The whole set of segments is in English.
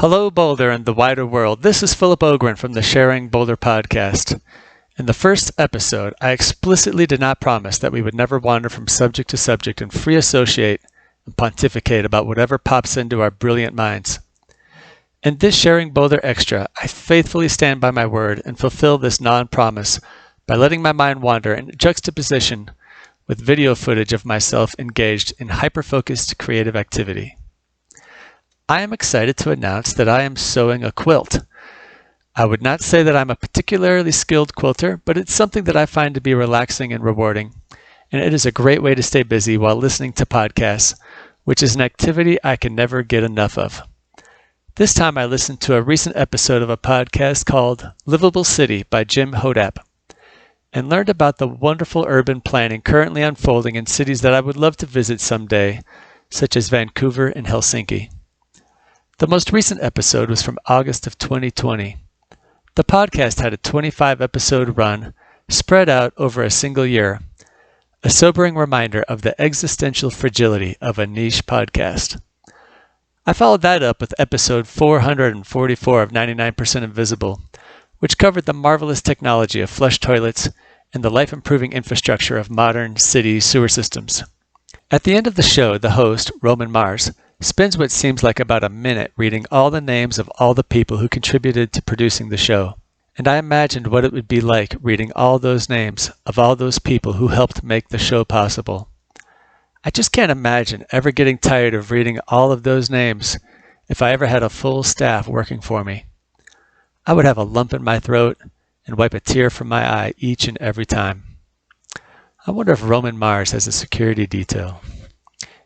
Hello, Boulder and the wider world. This is Philip Ogren from the Sharing Boulder podcast. In the first episode, I explicitly did not promise that we would never wander from subject to subject and free associate and pontificate about whatever pops into our brilliant minds. In this Sharing Boulder Extra, I faithfully stand by my word and fulfill this non-promise by letting my mind wander in juxtaposition with video footage of myself engaged in hyper-focused creative activity. I am excited to announce that I am sewing a quilt. I would not say that I'm a particularly skilled quilter, but it's something that I find to be relaxing and rewarding, and it is a great way to stay busy while listening to podcasts, which is an activity I can never get enough of. This time I listened to a recent episode of a podcast called Livable City by Jim Hodap, and learned about the wonderful urban planning currently unfolding in cities that I would love to visit someday, such as Vancouver and Helsinki. The most recent episode was from August of 2020. The podcast had a 25-episode run spread out over a single year, a sobering reminder of the existential fragility of a niche podcast. I followed that up with episode 444 of 99% Invisible, which covered the marvelous technology of flush toilets and the life-improving infrastructure of modern city sewer systems. At the end of the show, the host, Roman Mars, spends what seems like about a minute reading all the names of all the people who contributed to producing the show. And I imagined what it would be like reading all those names of all those people who helped make the show possible. I just can't imagine ever getting tired of reading all of those names if I ever had a full staff working for me. I would have a lump in my throat and wipe a tear from my eye each and every time. I wonder if Roman Mars has a security detail.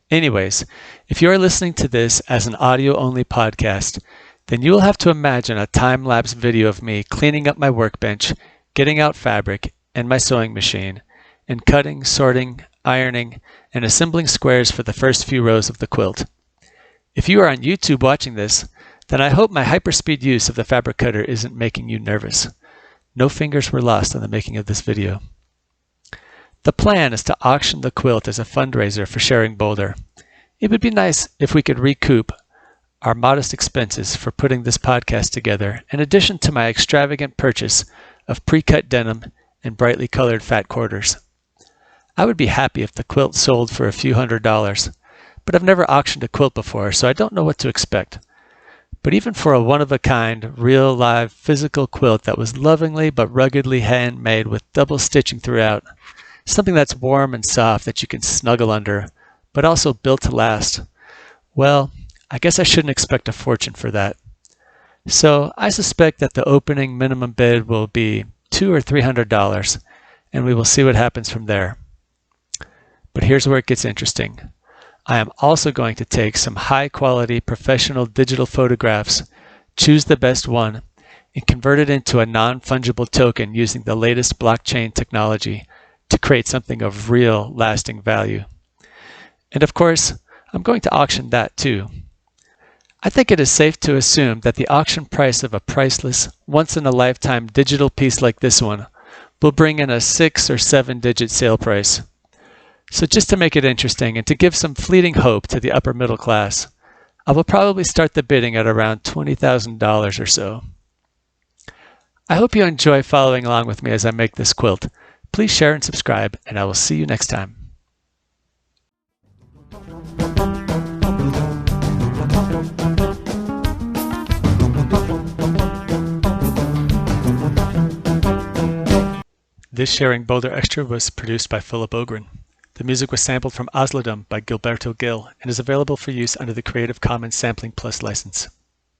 Anyways, if you are listening to this as an audio-only podcast, then you will have to imagine a time-lapse video of me cleaning up my workbench, getting out fabric and my sewing machine, and cutting, sorting, ironing, and assembling squares for the first few rows of the quilt. If you are on YouTube watching this, then I hope my hyperspeed use of the fabric cutter isn't making you nervous. No fingers were lost on the making of this video. The plan is to auction the quilt as a fundraiser for Sharing Boulder. It would be nice if we could recoup our modest expenses for putting this podcast together, in addition to my extravagant purchase of pre-cut denim and brightly colored fat quarters. I would be happy if the quilt sold for a few $100s, but I've never auctioned a quilt before, so I don't know what to expect. But even for a one-of-a-kind, real, live, physical quilt that was lovingly but ruggedly handmade with double stitching throughout, something that's warm and soft that you can snuggle under, but also built to last, well, I guess I shouldn't expect a fortune for that. So I suspect that the opening minimum bid will be $200 or $300, and we will see what happens from there. But here's where it gets interesting. I am also going to take some high-quality professional digital photographs, choose the best one, and convert it into a non-fungible token using the latest blockchain technology to create something of real, lasting value. And of course, I'm going to auction that too. I think it is safe to assume that the auction price of a priceless, once-in-a-lifetime digital piece like this one will bring in a 6 or 7-digit sale price. So just to make it interesting and to give some fleeting hope to the upper middle class, I will probably start the bidding at around $20,000 or so. I hope you enjoy following along with me as I make this quilt. Please share and subscribe, and I will see you next time. This Sharing Boulder Extra was produced by Philip Ogren. The music was sampled from Oslodom by Gilberto Gil and is available for use under the Creative Commons Sampling Plus license.